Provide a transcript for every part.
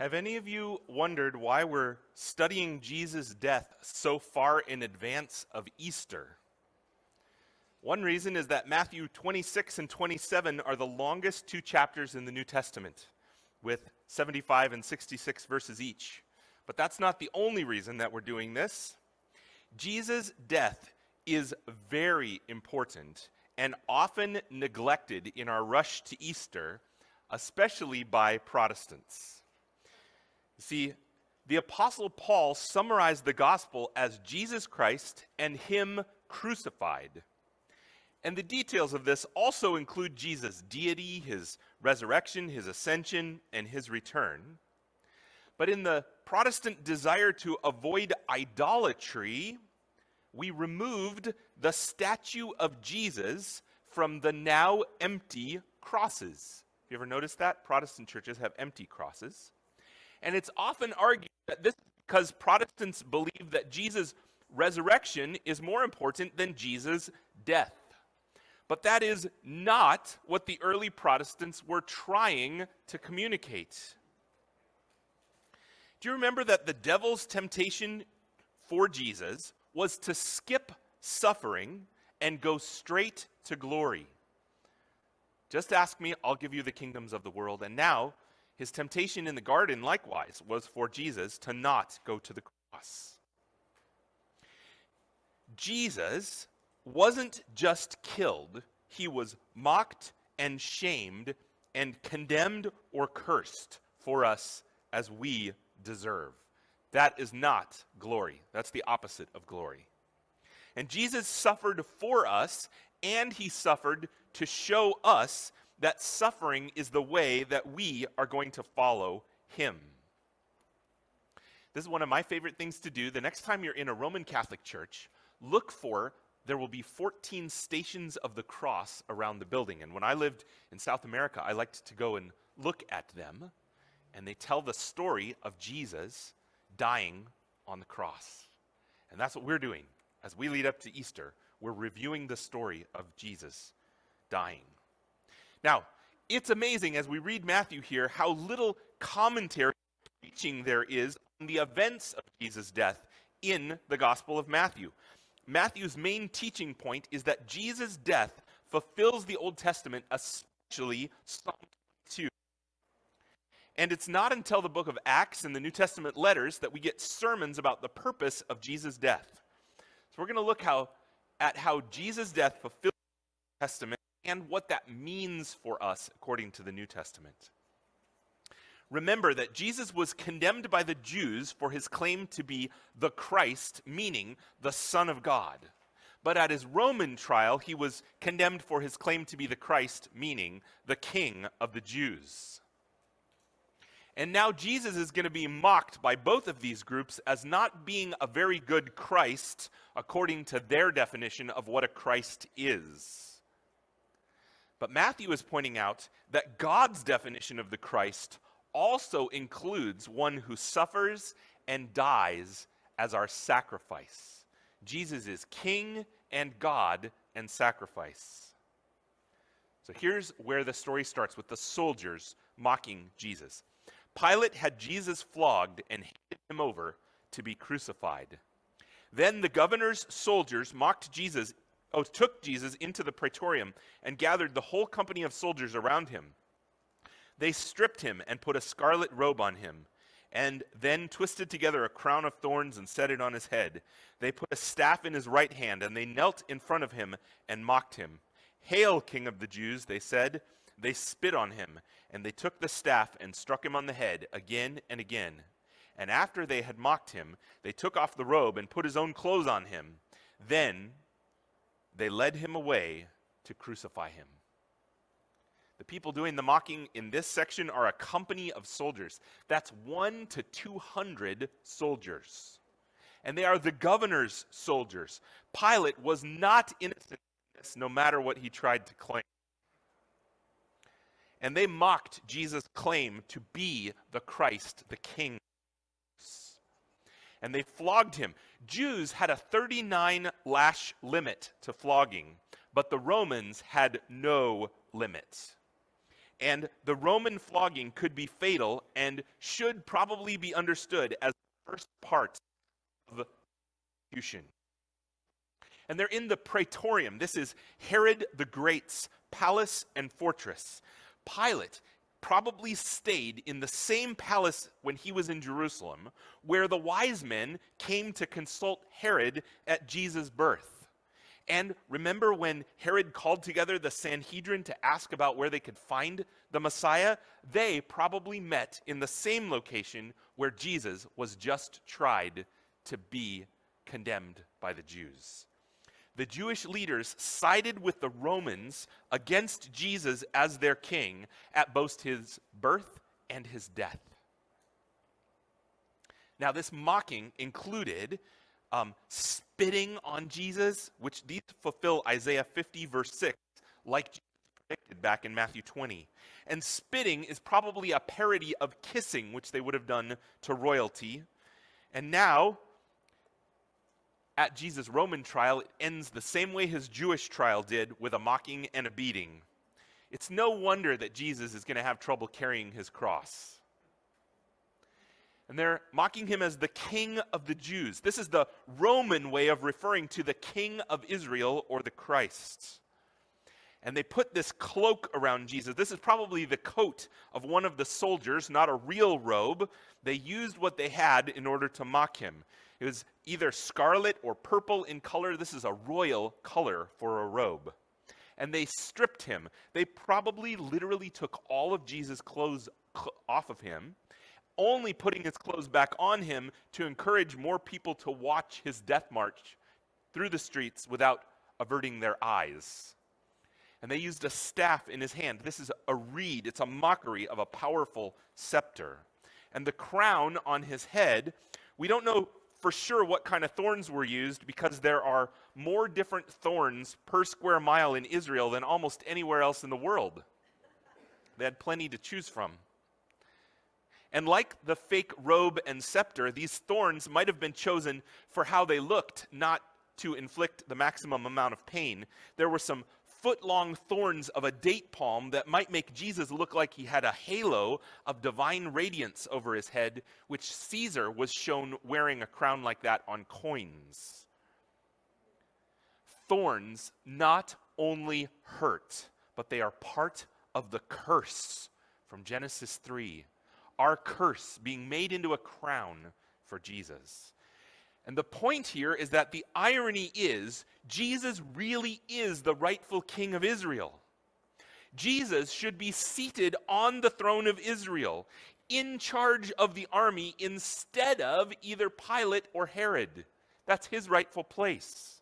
Have any of you wondered why we're studying Jesus' death so far in advance of Easter? One reason is that Matthew 26 and 27 are the longest two chapters in the New Testament, with 75 and 66 verses each. But that's not the only reason that we're doing this. Jesus' death is very important and often neglected in our rush to Easter, especially by Protestants. See, the Apostle Paul summarized the gospel as Jesus Christ and Him crucified. And the details of this also include Jesus' deity, His resurrection, His ascension, and His return. But in the Protestant desire to avoid idolatry, we removed the statue of Jesus from the now empty crosses. Have you ever noticed that? Protestant churches have empty crosses. And it's often argued that this is because Protestants believe that Jesus' resurrection is more important than Jesus' death. But that is not what the early Protestants were trying to communicate. Do you remember that the devil's temptation for Jesus was to skip suffering and go straight to glory? Just ask me, I'll give you the kingdoms of the world. And now, his temptation in the garden, likewise, was for Jesus to not go to the cross. Jesus wasn't just killed, he was mocked and shamed and condemned or cursed for us as we deserve. That is not glory. That's the opposite of glory. And Jesus suffered for us, and he suffered to show us that suffering is the way that we are going to follow him. This is one of my favorite things to do. The next time you're in a Roman Catholic church, there will be 14 stations of the cross around the building. And when I lived in South America, I liked to go and look at them. And they tell the story of Jesus dying on the cross. And that's what we're doing. As we lead up to Easter, we're reviewing the story of Jesus dying. Now, it's amazing as we read Matthew here how little commentary preaching there is on the events of Jesus' death in the Gospel of Matthew. Matthew's main teaching point is that Jesus' death fulfills the Old Testament, especially Psalm 22. And it's not until the book of Acts and the New Testament letters that we get sermons about the purpose of Jesus' death. So we're going to look at how Jesus' death fulfills the Old Testament and what that means for us according to the New Testament. Remember that Jesus was condemned by the Jews for his claim to be the Christ, meaning the Son of God. But at his Roman trial, he was condemned for his claim to be the Christ, meaning the King of the Jews. And now Jesus is going to be mocked by both of these groups as not being a very good Christ according to their definition of what a Christ is. But Matthew is pointing out that God's definition of the Christ also includes one who suffers and dies as our sacrifice. Jesus is King and God and sacrifice. So here's where the story starts with the soldiers mocking Jesus. Pilate had Jesus flogged and handed him over to be crucified. Then the governor's soldiers took Jesus into the praetorium and gathered the whole company of soldiers around him. They stripped him and put a scarlet robe on him, and then twisted together a crown of thorns and set it on his head. They put a staff in his right hand, and they knelt in front of him and mocked him. "Hail, King of the Jews," they said. They spit on him, and they took the staff and struck him on the head again and again. And after they had mocked him, they took off the robe and put his own clothes on him. Then they led him away to crucify him. The people doing the mocking in this section are a company of soldiers. That's 1 to 200 soldiers. And they are the governor's soldiers. Pilate was not innocent in this, no matter what he tried to claim. And they mocked Jesus' claim to be the Christ, the King. And they flogged him. Jews had a 39 lash limit to flogging, but the Romans had no limit. And the Roman flogging could be fatal and should probably be understood as the first part of execution. And they're in the Praetorium. This is Herod the Great's palace and fortress. Pilate probably stayed in the same palace when he was in Jerusalem, where the wise men came to consult Herod at Jesus' birth. And remember when Herod called together the Sanhedrin to ask about where they could find the Messiah? They probably met in the same location where Jesus was just tried to be condemned by the Jews. The Jewish leaders sided with the Romans against Jesus as their king at both his birth and his death. Now, this mocking included spitting on Jesus, which these fulfill Isaiah 50, verse 6, like Jesus predicted back in Matthew 20. And spitting is probably a parody of kissing, which they would have done to royalty. And now, at Jesus' Roman trial, it ends the same way his Jewish trial did, with a mocking and a beating. It's no wonder that Jesus is going to have trouble carrying his cross. And they're mocking him as the King of the Jews. This is the Roman way of referring to the King of Israel, or the Christ. And they put this cloak around Jesus. This is probably the coat of one of the soldiers, not a real robe. They used what they had in order to mock him. It was either scarlet or purple in color. This is a royal color for a robe. And they stripped him. They probably literally took all of Jesus' clothes off of him, only putting his clothes back on him to encourage more people to watch his death march through the streets without averting their eyes. And they used a staff in his hand. This is a reed. It's a mockery of a powerful scepter. And the crown on his head, we don't know for sure what kind of thorns were used, because there are more different thorns per square mile in Israel than almost anywhere else in the world. They had plenty to choose from. And like the fake robe and scepter, these thorns might have been chosen for how they looked, not to inflict the maximum amount of pain. There were some foot-long thorns of a date palm that might make Jesus look like he had a halo of divine radiance over his head, which Caesar was shown wearing a crown like that on coins. Thorns not only hurt, but they are part of the curse from Genesis 3. Our curse being made into a crown for Jesus. And the point here is that the irony is, Jesus really is the rightful king of Israel. Jesus should be seated on the throne of Israel, in charge of the army, instead of either Pilate or Herod. That's his rightful place.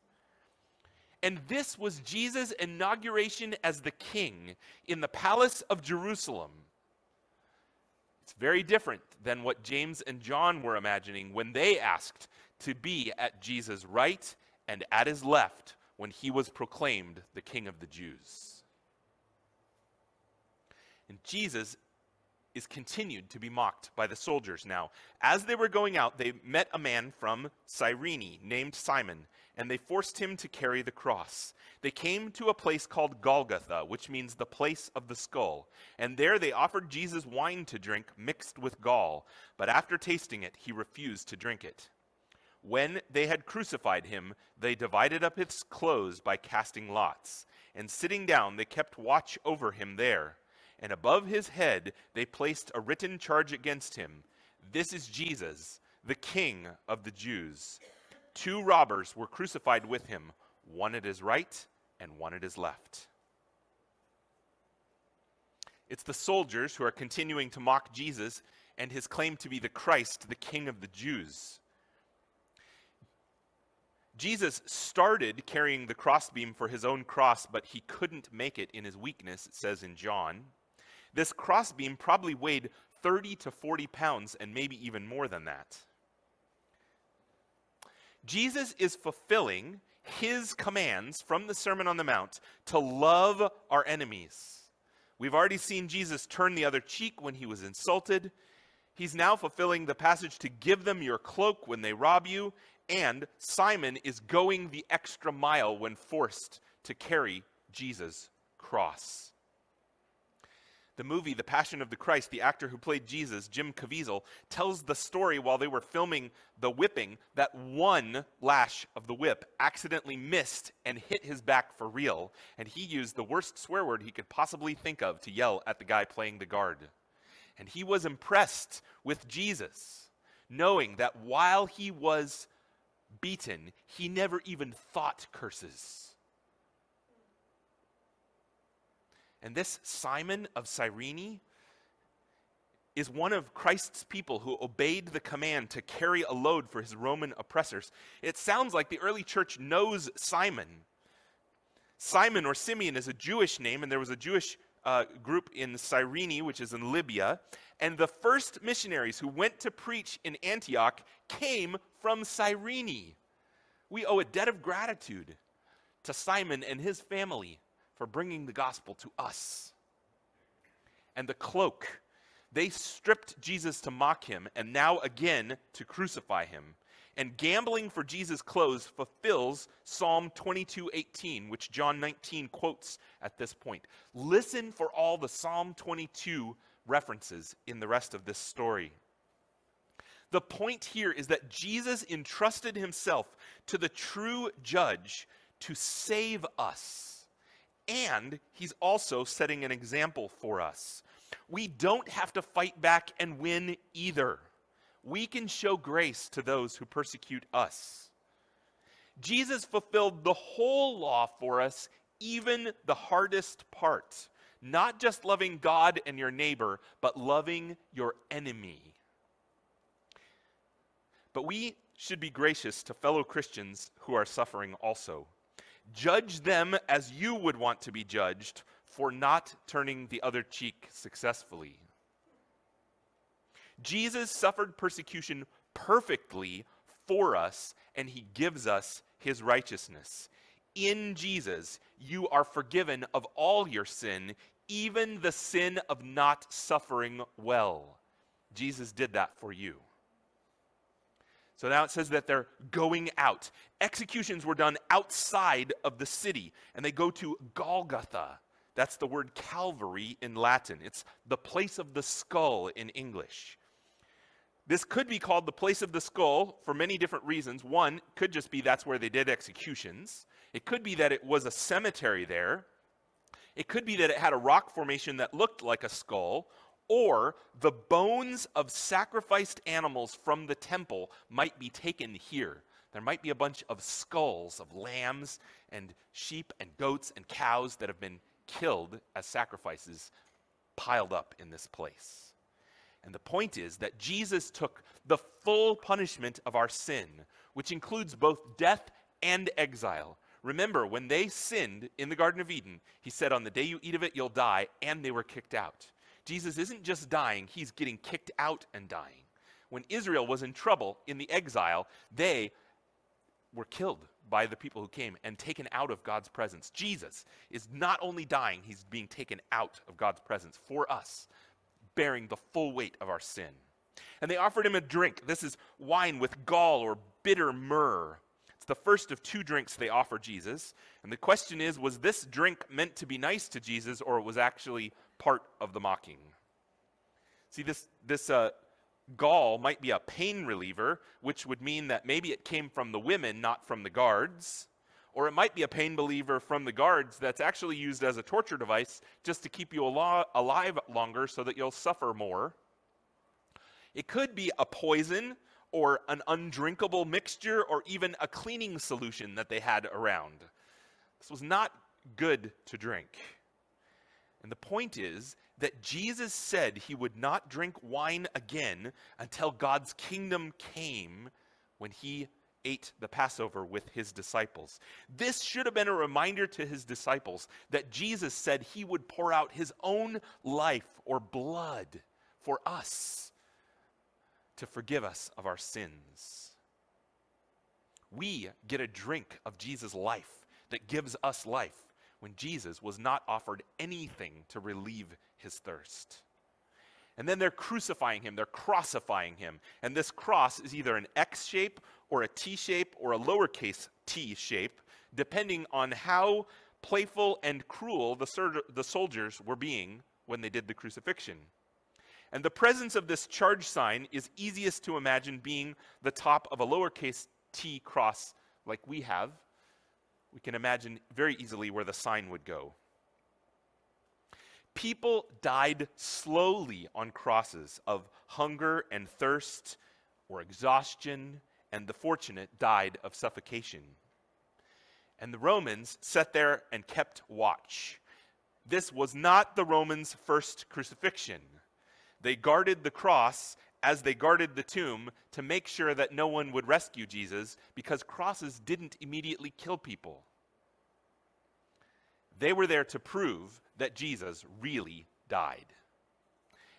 And this was Jesus' inauguration as the king in the palace of Jerusalem. It's very different than what James and John were imagining when they asked to be at Jesus' right and at his left when he was proclaimed the King of the Jews. And Jesus is continued to be mocked by the soldiers now. As they were going out, they met a man from Cyrene named Simon, and they forced him to carry the cross. They came to a place called Golgotha, which means the place of the skull. And there they offered Jesus wine to drink mixed with gall, but after tasting it, he refused to drink it. When they had crucified him, they divided up his clothes by casting lots. And sitting down, they kept watch over him there. And above his head they placed a written charge against him. This is Jesus, the King of the Jews. 2 robbers were crucified with him, one at his right and one at his left. It's the soldiers who are continuing to mock Jesus and his claim to be the Christ, the King of the Jews. Jesus started carrying the crossbeam for his own cross, but he couldn't make it in his weakness, it says in John. This crossbeam probably weighed 30 to 40 pounds, and maybe even more than that. Jesus is fulfilling his commands from the Sermon on the Mount to love our enemies. We've already seen Jesus turn the other cheek when he was insulted. He's now fulfilling the passage to give them your cloak when they rob you, and Simon is going the extra mile when forced to carry Jesus' cross. The movie, The Passion of the Christ, the actor who played Jesus, Jim Caviezel, tells the story while they were filming the whipping that one lash of the whip accidentally missed and hit his back for real, and he used the worst swear word he could possibly think of to yell at the guy playing the guard. And he was impressed with Jesus, knowing that while he was beaten, he never even thought curses. And this Simon of Cyrene is one of Christ's people who obeyed the command to carry a load for his Roman oppressors. It sounds like the early church knows Simon. Simon or Simeon is a Jewish name, and there was a Jewish group in Cyrene, which is in Libya. And the first missionaries who went to preach in Antioch came from Cyrene. We owe a debt of gratitude to Simon and his family for bringing the gospel to us. And the cloak, they stripped Jesus to mock him, and now again to crucify him. And gambling for Jesus' clothes fulfills Psalm 22:18, which John 19 quotes at this point. Listen for all the Psalm 22 references in the rest of this story. The point here is that Jesus entrusted himself to the true judge to save us. And he's also setting an example for us. We don't have to fight back and win either. We can show grace to those who persecute us. Jesus fulfilled the whole law for us, even the hardest part. Not just loving God and your neighbor, but loving your enemy. But we should be gracious to fellow Christians who are suffering also. Judge them as you would want to be judged for not turning the other cheek successfully. Jesus suffered persecution perfectly for us, and he gives us his righteousness. In Jesus, you are forgiven of all your sin, even the sin of not suffering well. Jesus did that for you. So now it says that they're going out. Executions were done outside of the city, and they go to Golgotha. That's the word Calvary in Latin. It's the place of the skull in English. This could be called the place of the skull for many different reasons. One, could just be that's where they did executions. It could be that it was a cemetery there. It could be that it had a rock formation that looked like a skull. Or the bones of sacrificed animals from the temple might be taken here. There might be a bunch of skulls of lambs and sheep and goats and cows that have been killed as sacrifices piled up in this place. And the point is that Jesus took the full punishment of our sin, which includes both death and exile. Remember, when they sinned in the Garden of Eden, he said, on the day you eat of it, you'll die, and they were kicked out. Jesus isn't just dying, he's getting kicked out and dying. When Israel was in trouble in the exile, they were killed by the people who came and taken out of God's presence. Jesus is not only dying, he's being taken out of God's presence for us, bearing the full weight of our sin. And they offered him a drink. This is wine with gall or bitter myrrh. It's the first of two drinks they offer Jesus. And the question is, was this drink meant to be nice to Jesus, or it was actually part of the mocking? See, this gall might be a pain reliever, which would mean that maybe it came from the women, not from the guards. Or it might be a pain reliever from the guards that's actually used as a torture device just to keep you alive longer so that you'll suffer more. It could be a poison or an undrinkable mixture or even a cleaning solution that they had around. This was not good to drink. And the point is that Jesus said he would not drink wine again until God's kingdom came, when he ate the Passover with his disciples. This should have been a reminder to his disciples that Jesus said he would pour out his own life or blood for us to forgive us of our sins. We get a drink of Jesus' life that gives us life, when Jesus was not offered anything to relieve his thirst. And then they're crucifying him, they're crossifying him. And this cross is either an X shape or a T shape or a lowercase t shape, depending on how playful and cruel the soldiers were being when they did the crucifixion. And the presence of this charge sign is easiest to imagine being the top of a lowercase t cross like we have. We can imagine very easily where the sign would go. People died slowly on crosses of hunger and thirst or exhaustion, and the fortunate died of suffocation. And the Romans sat there and kept watch. This was not the Romans' first crucifixion. They guarded the cross as they guarded the tomb to make sure that no one would rescue Jesus, because crosses didn't immediately kill people. They were there to prove that Jesus really died.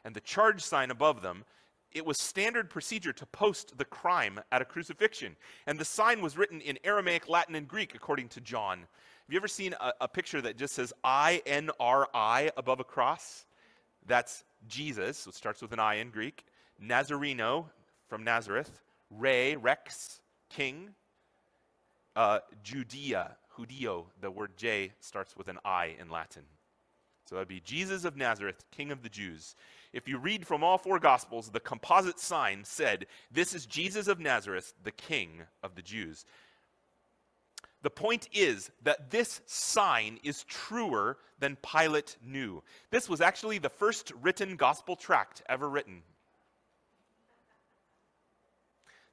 And the charge sign above them, it was standard procedure to post the crime at a crucifixion. And the sign was written in Aramaic, Latin, and Greek, according to John. Have you ever seen a picture that just says I-N-R-I above a cross? That's Jesus, so it starts with an I in Greek. Nazareno, from Nazareth. Rex, king. Judea, Judeo, the word J starts with an I in Latin. So that would be Jesus of Nazareth, King of the Jews. If you read from all four Gospels, the composite sign said, "This is Jesus of Nazareth, the King of the Jews." The point is that this sign is truer than Pilate knew. This was actually the first written gospel tract ever written.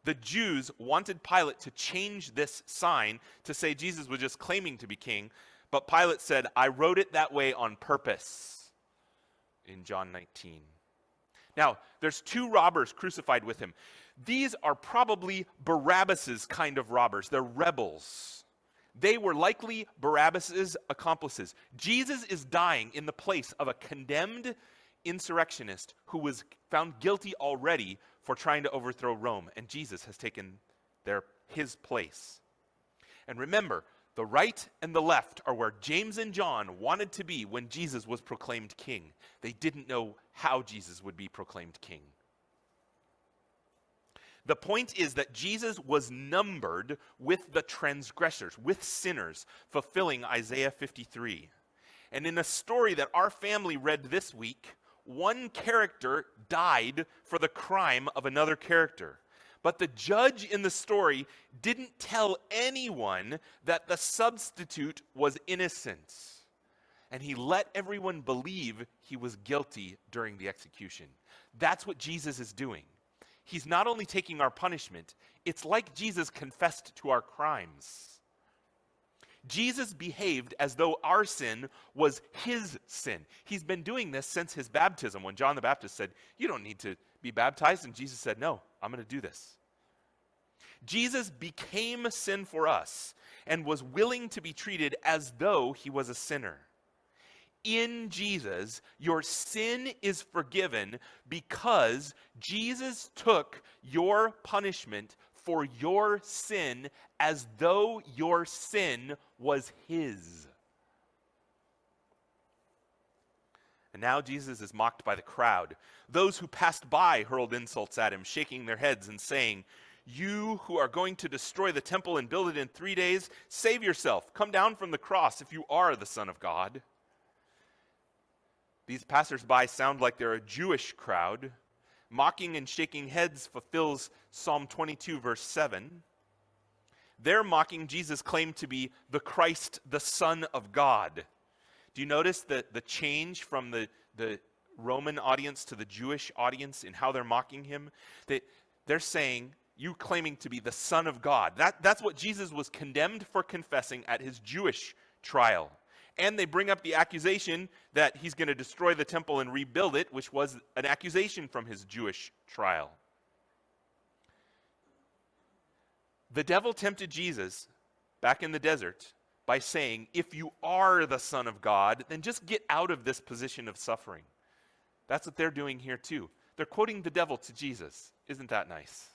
The Jews wanted Pilate to change this sign to say Jesus was just claiming to be king, but Pilate said, "I wrote it that way on purpose," in John 19. Now, there's two robbers crucified with him. These are probably Barabbas's kind of robbers. They're rebels. They were likely Barabbas's accomplices. Jesus is dying in the place of a condemned insurrectionist who was found guilty already for trying to overthrow Rome, and Jesus has taken his place. And remember, the right and the left are where James and John wanted to be when Jesus was proclaimed king. They didn't know how Jesus would be proclaimed king. The point is that Jesus was numbered with the transgressors, with sinners, fulfilling Isaiah 53. And in a story that our family read this week, one character died for the crime of another character. But the judge in the story didn't tell anyone that the substitute was innocent. And he let everyone believe he was guilty during the execution. That's what Jesus is doing. He's not only taking our punishment, it's like Jesus confessed to our crimes. Jesus behaved as though our sin was his sin. He's been doing this since his baptism, when John the Baptist said, "You don't need to be baptized," and Jesus said, "No, I'm going to do this." Jesus became sin for us and was willing to be treated as though he was a sinner. In Jesus, your sin is forgiven because Jesus took your punishment for your sin as though your sin was his. And now Jesus is mocked by the crowd. Those who passed by hurled insults at him, shaking their heads and saying, "You who are going to destroy the temple and build it in 3 days, save yourself. Come down from the cross if you are the Son of God." These passersby sound like they're a Jewish crowd. Mocking and shaking heads fulfills Psalm 22, verse 7. They're mocking Jesus' claim to be the Christ, the Son of God. Do you notice the change from the Roman audience to the Jewish audience in how they're mocking him? They're saying, "You claiming to be the Son of God." That's what Jesus was condemned for confessing at his Jewish trial. And they bring up the accusation that he's going to destroy the temple and rebuild it, which was an accusation from his Jewish trial. The devil tempted Jesus back in the desert by saying, "If you are the Son of God, then just get out of this position of suffering." That's what they're doing here too. They're quoting the devil to Jesus. Isn't that nice?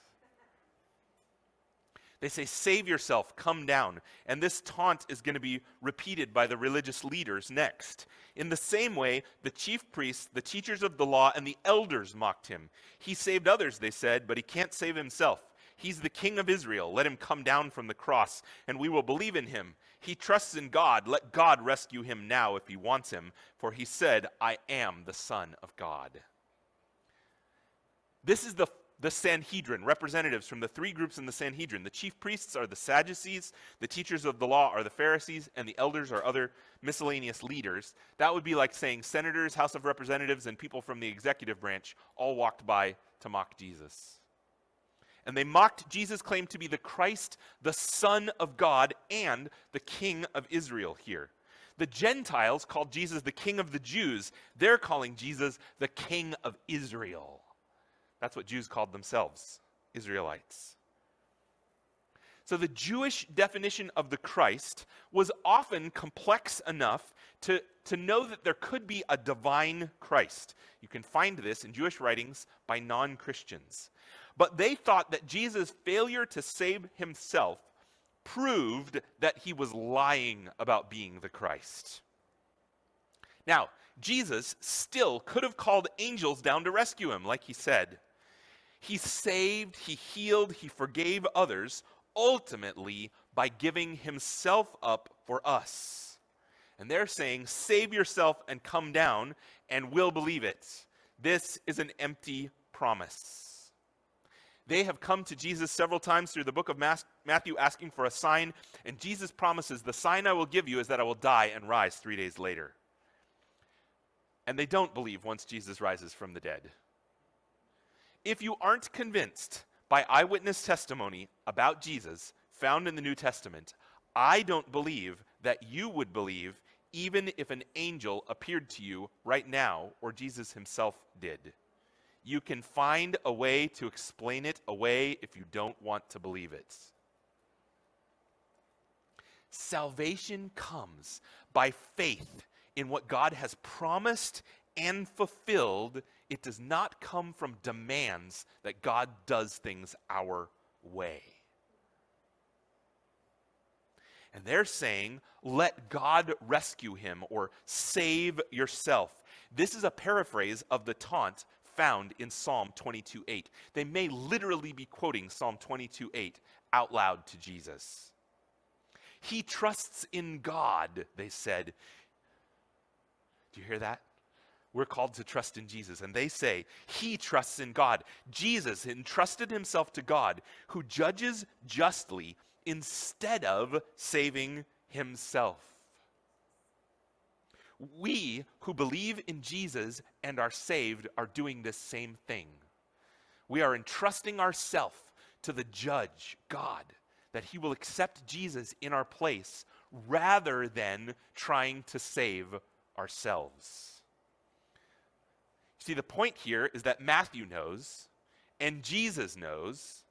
They say, "Save yourself, come down." And this taunt is going to be repeated by the religious leaders next. In the same way, the chief priests, the teachers of the law, and the elders mocked him. "He saved others," they said, "but he can't save himself. He's the King of Israel. Let him come down from the cross, and we will believe in him. He trusts in God. Let God rescue him now if he wants him, for he said, I am the Son of God. This is the Sanhedrin, representatives from the three groups in the Sanhedrin. The chief priests are the Sadducees, the teachers of the law are the Pharisees, and the elders are other miscellaneous leaders. That would be like saying senators, House of Representatives, and people from the executive branch all walked by to mock Jesus. And they mocked Jesus' claim to be the Christ, the Son of God, and the King of Israel here. The Gentiles called Jesus the King of the Jews. They're calling Jesus the King of Israel. That's what Jews called themselves, Israelites. So the Jewish definition of the Christ was often complex enough to know that there could be a divine Christ. You can find this in Jewish writings by non-Christians. But they thought that Jesus' failure to save himself proved that he was lying about being the Christ. Now, Jesus still could have called angels down to rescue him, like he said. He saved, he healed, he forgave others, ultimately by giving himself up for us. And they're saying, save yourself and come down, and we'll believe it. This is an empty promise. They have come to Jesus several times through the book of Matthew asking for a sign, and Jesus promises, the sign I will give you is that I will die and rise 3 days later. And they don't believe once Jesus rises from the dead. If you aren't convinced by eyewitness testimony about Jesus found in the New Testament, I don't believe that you would believe even if an angel appeared to you right now or Jesus himself did. You can find a way to explain it away if you don't want to believe it. Salvation comes by faith in what God has promised and fulfilled. It does not come from demands that God does things our way. And they're saying, let God rescue him, or save yourself. This is a paraphrase of the taunt found in Psalm 22:8. They may literally be quoting Psalm 22:8 out loud to Jesus. He trusts in God, they said. Do you hear that? We're called to trust in Jesus. And they say, he trusts in God. Jesus entrusted himself to God, who judges justly instead of saving himself. We who believe in Jesus and are saved are doing this same thing. We are entrusting ourselves to the judge, God, that he will accept Jesus in our place rather than trying to save ourselves. See, the point here is that Matthew knows, and Jesus knows,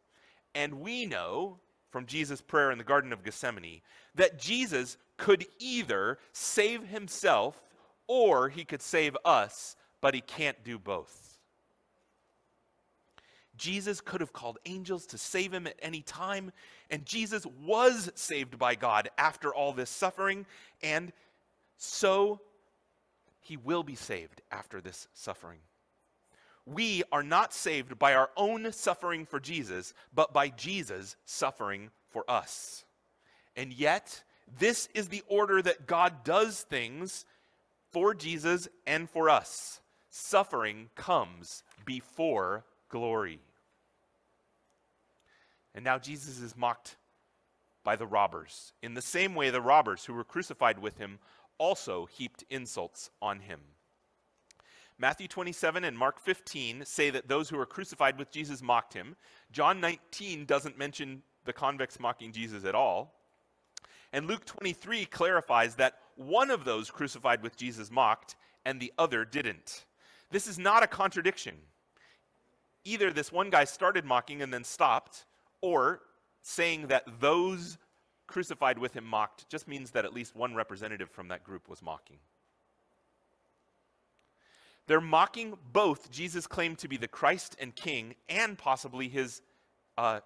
and we know from Jesus' prayer in the Garden of Gethsemane that Jesus could either save himself or he could save us, but he can't do both. Jesus could have called angels to save him at any time, and Jesus was saved by God after all this suffering, and so he will be saved after this suffering. We are not saved by our own suffering for Jesus, but by Jesus suffering for us. And yet, this is the order that God does things for Jesus and for us. Suffering comes before glory. And now Jesus is mocked by the robbers. In the same way, the robbers who were crucified with him also heaped insults on him. Matthew 27 and Mark 15 say that those who were crucified with Jesus mocked him. John 19 doesn't mention the convicts mocking Jesus at all. And Luke 23 clarifies that one of those crucified with Jesus mocked and the other didn't. This is not a contradiction. Either this one guy started mocking and then stopped, or saying that those crucified with him mocked just means that at least one representative from that group was mocking. They're mocking both Jesus' claim to be the Christ and King and possibly his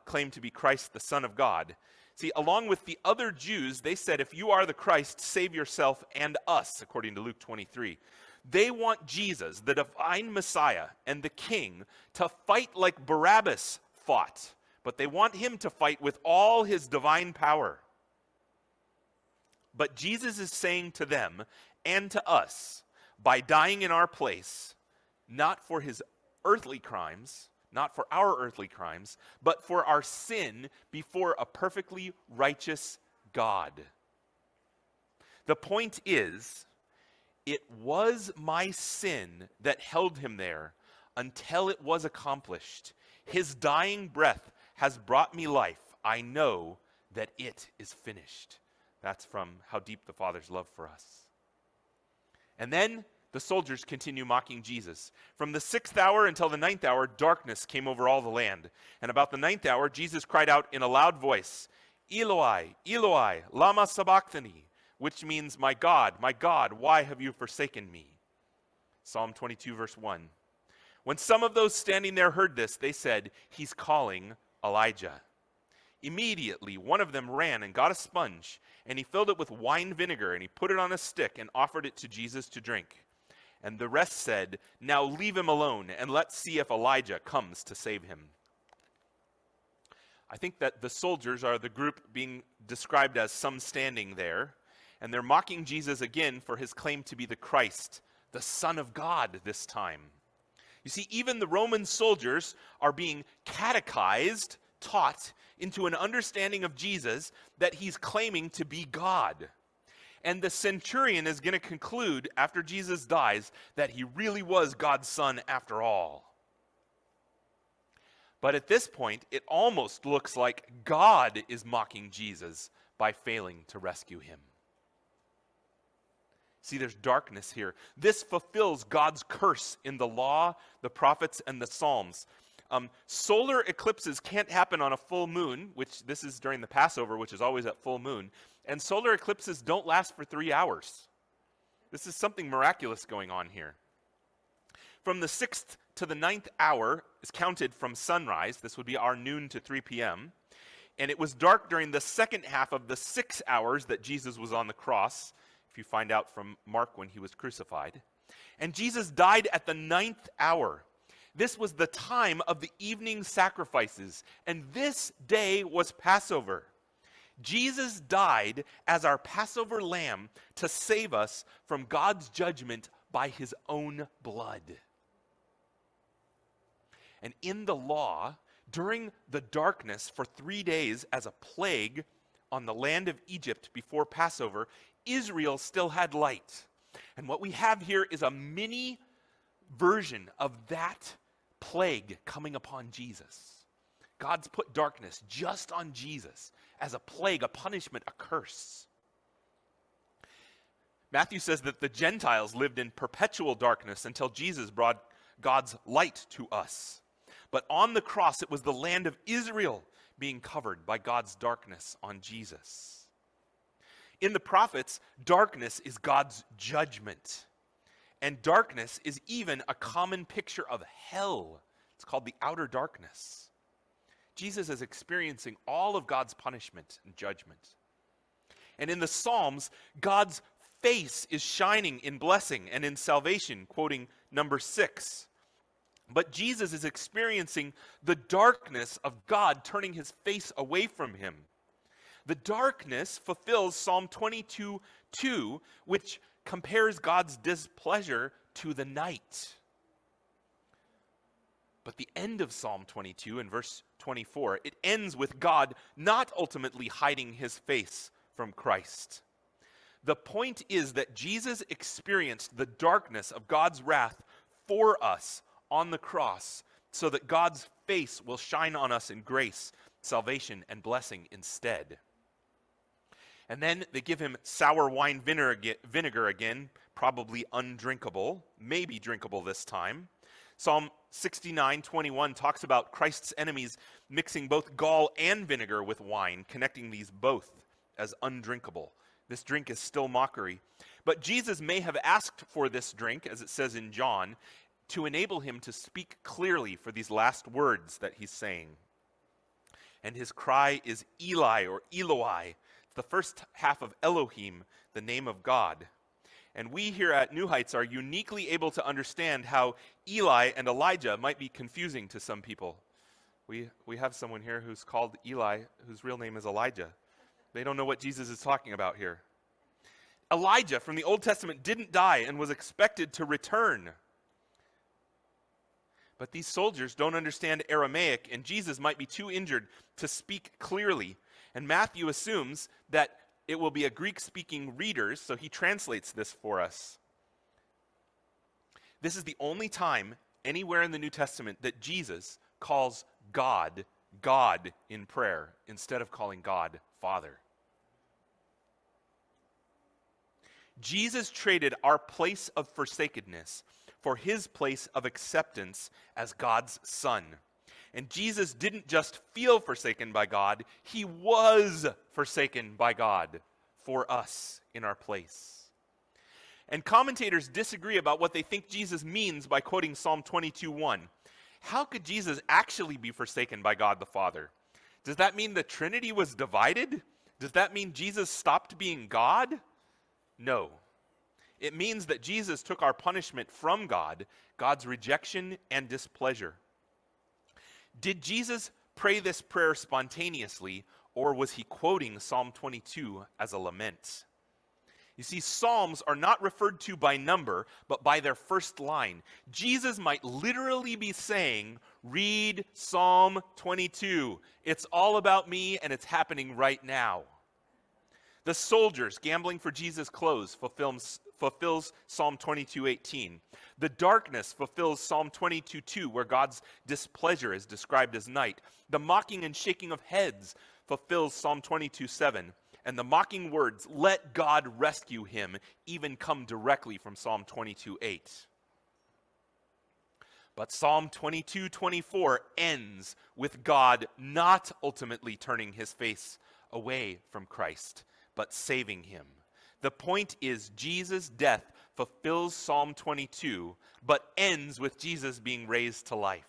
claim to be Christ, the Son of God. See, along with the other Jews, they said, if you are the Christ, save yourself and us, according to Luke 23. They want Jesus, the divine Messiah and the King, to fight like Barabbas fought. but they want him to fight with all his divine power. But Jesus is saying to them and to us, by dying in our place, not for his earthly crimes, not for our earthly crimes, but for our sin before a perfectly righteous God. The point is, it was my sin that held him there until it was accomplished. His dying breath has brought me life. I know that it is finished. That's from How Deep the Father's Love for Us. And then the soldiers continue mocking Jesus. From the 6th hour until the 9th hour, darkness came over all the land. And about the 9th hour, Jesus cried out in a loud voice, Eloi, Eloi, lama sabachthani, which means, my God, why have you forsaken me? Psalm 22, verse 1. When some of those standing there heard this, they said, he's calling Elijah. Immediately, one of them ran and got a sponge, and he filled it with wine vinegar, and he put it on a stick and offered it to Jesus to drink. And the rest said, now leave him alone, and let's see if Elijah comes to save him. I think that the soldiers are the group being described as some standing there, and they're mocking Jesus again for his claim to be the Christ, the Son of God this time. You see, even the Roman soldiers are being catechized, taught into an understanding of Jesus that he's claiming to be God. And the centurion is going to conclude after Jesus dies that he really was God's son after all. But at this point, it almost looks like God is mocking Jesus by failing to rescue him. See, there's darkness here. This fulfills God's curse in the law, the prophets, and the Psalms. Solar eclipses can't happen on a full moon, which this is during the Passover, which is always at full moon. And solar eclipses don't last for 3 hours. This is something miraculous going on here. From the 6th to the 9th hour is counted from sunrise. This would be our noon to 3 p.m. And it was dark during the second half of the 6 hours that Jesus was on the cross, if you find out from Mark when he was crucified. And Jesus died at the 9th hour. This was the time of the evening sacrifices, and this day was Passover. Jesus died as our Passover lamb to save us from God's judgment by his own blood. And in the law, during the darkness for 3 days as a plague on the land of Egypt before Passover, Israel still had light. And what we have here is a mini version of that plague coming upon Jesus. God's put darkness just on Jesus as a plague, a punishment, a curse. Matthew says that the Gentiles lived in perpetual darkness until Jesus brought God's light to us. But on the cross, it was the land of Israel being covered by God's darkness on Jesus. In the prophets, darkness is God's judgment. And darkness is even a common picture of hell. It's called the outer darkness. Jesus is experiencing all of God's punishment and judgment. And in the Psalms, God's face is shining in blessing and in salvation, quoting number 6. But Jesus is experiencing the darkness of God turning his face away from him. The darkness fulfills Psalm 22:2, which compares God's displeasure to the night. But the end of Psalm 22 in verse 24, it ends with God not ultimately hiding his face from Christ. The point is that Jesus experienced the darkness of God's wrath for us on the cross so that God's face will shine on us in grace, salvation, and blessing instead. And then they give him sour wine vinegar again, probably undrinkable, maybe drinkable this time. Psalm 69:21 talks about Christ's enemies mixing both gall and vinegar with wine, connecting these both as undrinkable. This drink is still mockery. But Jesus may have asked for this drink, as it says in John, to enable him to speak clearly for these last words that he's saying. And his cry is Eli or Eloi, the first half of Elohim, the name of God. And we here at New Heights are uniquely able to understand how Eli and Elijah might be confusing to some people. We have someone here who's called Eli, whose real name is Elijah. They don't know what Jesus is talking about here. Elijah from the Old Testament didn't die and was expected to return. But these soldiers don't understand Aramaic, and Jesus might be too injured to speak clearly. And Matthew assumes that it will be a Greek-speaking reader, so he translates this for us. This is the only time anywhere in the New Testament that Jesus calls God, God in prayer, instead of calling God Father. Jesus traded our place of forsakenness for his place of acceptance as God's Son. And Jesus didn't just feel forsaken by God, he was forsaken by God for us in our place. And commentators disagree about what they think Jesus means by quoting Psalm 22:1. How could Jesus actually be forsaken by God the Father? Does that mean the Trinity was divided? Does that mean Jesus stopped being God? No. It means that Jesus took our punishment from God, God's rejection and displeasure. Did Jesus pray this prayer spontaneously, or was he quoting Psalm 22 as a lament? You see, Psalms are not referred to by number, but by their first line. Jesus might literally be saying, read Psalm 22. It's all about me, and it's happening right now. The soldiers gambling for Jesus' clothes fulfills Psalm 22:18. The darkness fulfills Psalm 22:2, where God's displeasure is described as night. The mocking and shaking of heads fulfills Psalm 22:7. And the mocking words, let God rescue him, even come directly from Psalm 22:8. But Psalm 22:24 ends with God not ultimately turning his face away from Christ, but saving him. The point is, Jesus' death fulfills Psalm 22, but ends with Jesus being raised to life.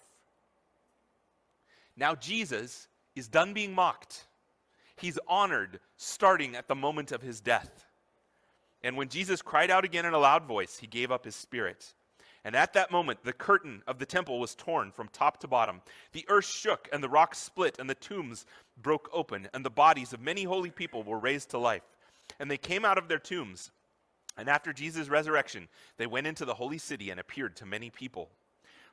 Now Jesus is done being mocked. He's honored starting at the moment of his death. And when Jesus cried out again in a loud voice, he gave up his spirit. And at that moment, the curtain of the temple was torn from top to bottom. The earth shook, and the rocks split, and the tombs broke open, and the bodies of many holy people were raised to life. And they came out of their tombs. And after Jesus' resurrection, they went into the holy city and appeared to many people.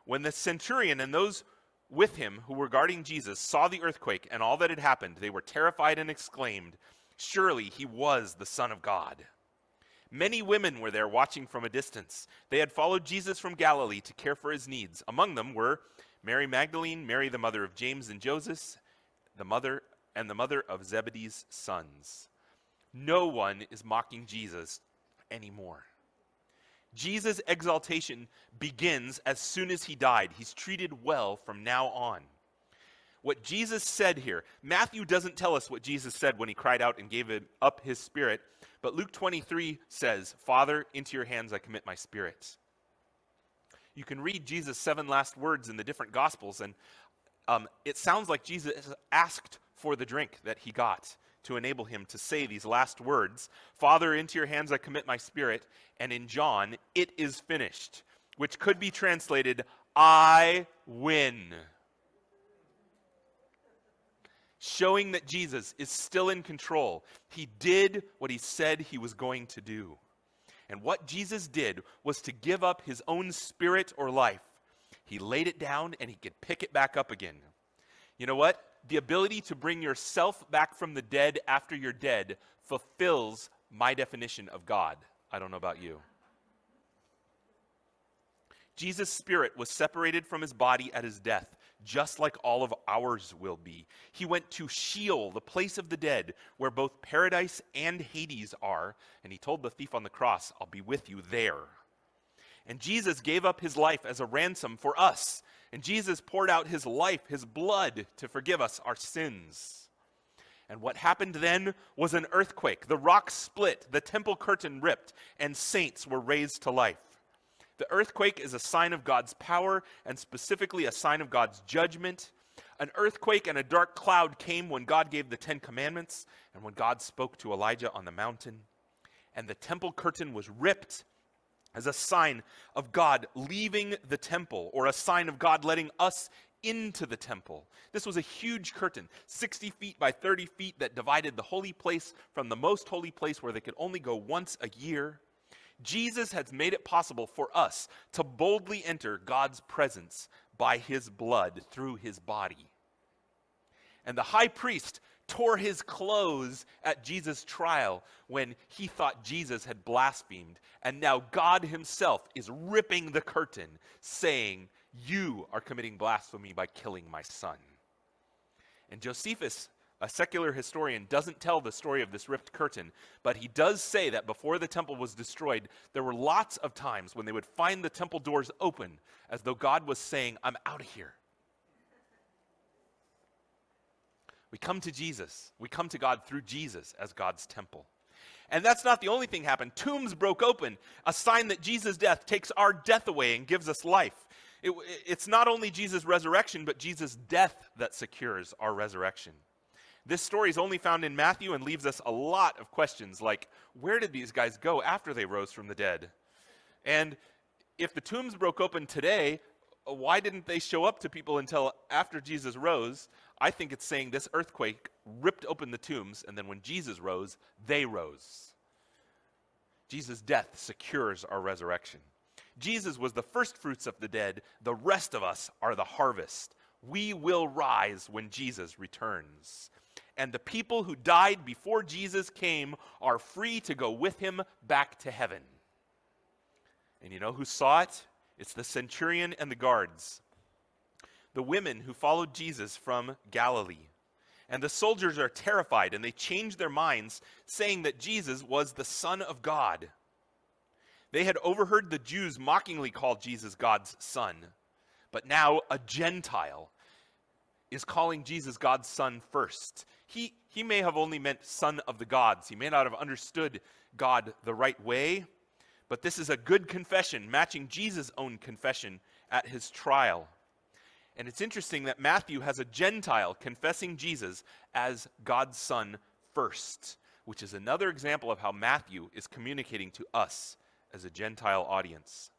When the centurion and those with him who were guarding Jesus saw the earthquake and all that had happened, they were terrified and exclaimed, surely he was the Son of God. Many women were there watching from a distance. They had followed Jesus from Galilee to care for his needs. Among them were Mary Magdalene, Mary the mother of James and Joseph, the mother of Zebedee's sons. No one is mocking Jesus anymore. Jesus' exaltation begins as soon as he died. He's treated well from now on. What Jesus said here, Matthew doesn't tell us what Jesus said when he cried out and gave up his spirit, but Luke 23 says, Father, into your hands I commit my spirit. You can read Jesus' 7 last words in the different Gospels, and it sounds like Jesus asked for the drink that he got to enable him to say these last words, Father, into your hands I commit my spirit, and in John, it is finished, which could be translated, I win. Showing that Jesus is still in control. He did what he said he was going to do. And what Jesus did was to give up his own spirit or life. He laid it down and he could pick it back up again. You know what? The ability to bring yourself back from the dead after you're dead fulfills my definition of God. I don't know about you. Jesus' spirit was separated from his body at his death, just like all of ours will be. He went to Sheol, the place of the dead, where both paradise and Hades are, and he told the thief on the cross, I'll be with you there. And Jesus gave up his life as a ransom for us. And Jesus poured out his life, his blood, to forgive us our sins. And what happened then was an earthquake. The rocks split, the temple curtain ripped, and saints were raised to life. The earthquake is a sign of God's power, and specifically a sign of God's judgment. An earthquake and a dark cloud came when God gave the 10 Commandments, and when God spoke to Elijah on the mountain. And the temple curtain was ripped, as a sign of God leaving the temple, or a sign of God letting us into the temple. This was a huge curtain, 60 feet by 30 feet, that divided the holy place from the most holy place where they could only go once a year. Jesus has made it possible for us to boldly enter God's presence by his blood through his body. And the high priest tore his clothes at Jesus' trial when he thought Jesus had blasphemed. And now God himself is ripping the curtain, saying, "You are committing blasphemy by killing my son." And Josephus, a secular historian, doesn't tell the story of this ripped curtain, but he does say that before the temple was destroyed, there were lots of times when they would find the temple doors open, as though God was saying, "I'm out of here." We come to Jesus. We come to God through Jesus as God's temple. And that's not the only thing happened. Tombs broke open, a sign that Jesus' death takes our death away and gives us life. It's not only Jesus' resurrection, but Jesus' death that secures our resurrection. This story is only found in Matthew and leaves us a lot of questions like, where did these guys go after they rose from the dead? And if the tombs broke open today, why didn't they show up to people until after Jesus rose? I think it's saying this earthquake ripped open the tombs, and then when Jesus rose, they rose. Jesus' death secures our resurrection. Jesus was the first fruits of the dead. The rest of us are the harvest. We will rise when Jesus returns. And the people who died before Jesus came are free to go with him back to heaven. And you know who saw it? It's the centurion and the guards, the women who followed Jesus from Galilee. And the soldiers are terrified, and they change their minds, saying that Jesus was the Son of God. They had overheard the Jews mockingly call Jesus God's son, but now a Gentile is calling Jesus God's son first. He may have only meant son of the gods. He may not have understood God the right way, but this is a good confession, matching Jesus' own confession at his trial. And it's interesting that Matthew has a Gentile confessing Jesus as God's son first, which is another example of how Matthew is communicating to us as a Gentile audience.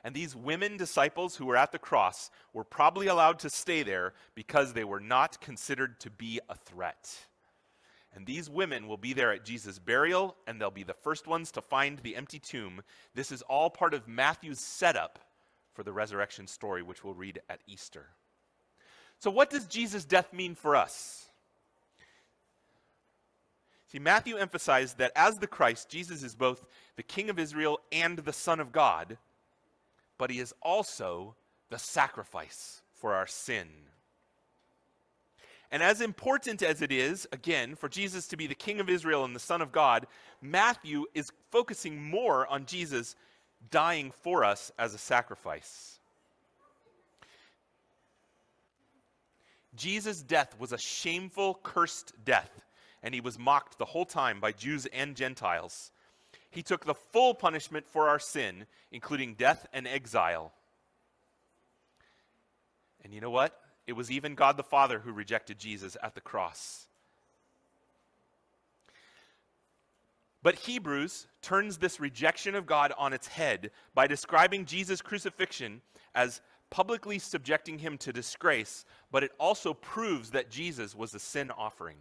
And these women disciples who were at the cross were probably allowed to stay there because they were not considered to be a threat. And these women will be there at Jesus' burial, and they'll be the first ones to find the empty tomb. This is all part of Matthew's setup for the resurrection story, which we'll read at Easter. So what does Jesus' death mean for us? See, Matthew emphasized that as the Christ, Jesus is both the King of Israel and the Son of God, but he is also the sacrifice for our sin. And as important as it is, again, for Jesus to be the King of Israel and the Son of God, Matthew is focusing more on Jesus dying for us as a sacrifice. Jesus' death was a shameful, cursed death, and he was mocked the whole time by Jews and Gentiles. He took the full punishment for our sin, including death and exile. And you know what? It was even God the Father who rejected Jesus at the cross. But Hebrews turns this rejection of God on its head by describing Jesus' crucifixion as publicly subjecting him to disgrace, but it also proves that Jesus was a sin offering.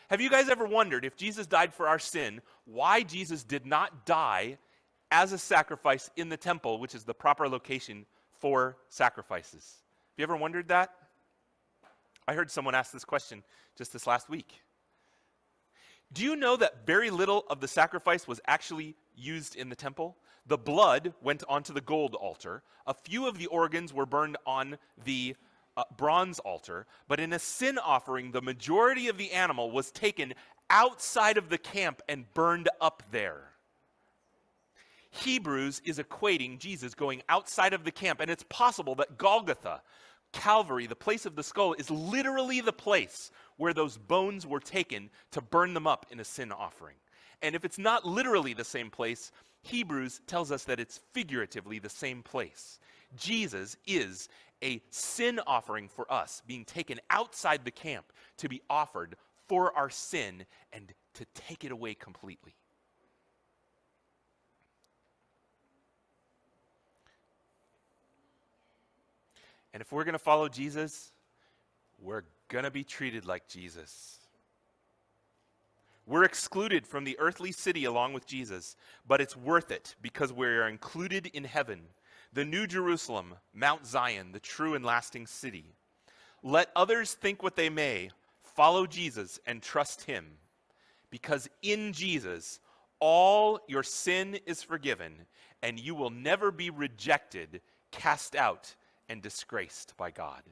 Have you guys ever wondered, if Jesus died for our sin, why Jesus did not die as a sacrifice in the temple, which is the proper location for sacrifices? Have you ever wondered that? I heard someone ask this question just this last week. Do you know that very little of the sacrifice was actually used in the temple? The blood went onto the gold altar. A few of the organs were burned on the bronze altar. But in a sin offering, the majority of the animal was taken outside of the camp and burned up there. Hebrews is equating Jesus going outside of the camp, and it's possible that Golgotha, Calvary, the place of the skull, is literally the place where those bones were taken to burn them up in a sin offering. And if it's not literally the same place, Hebrews tells us that it's figuratively the same place. Jesus is a sin offering for us, being taken outside the camp to be offered for our sin and to take it away completely. And if we're going to follow Jesus, we're going to be treated like Jesus. We're excluded from the earthly city along with Jesus, but it's worth it because we're included in heaven, the New Jerusalem, Mount Zion, the true and lasting city. Let others think what they may, follow Jesus and trust him, because in Jesus, all your sin is forgiven, and you will never be rejected, cast out, and disgraced by God.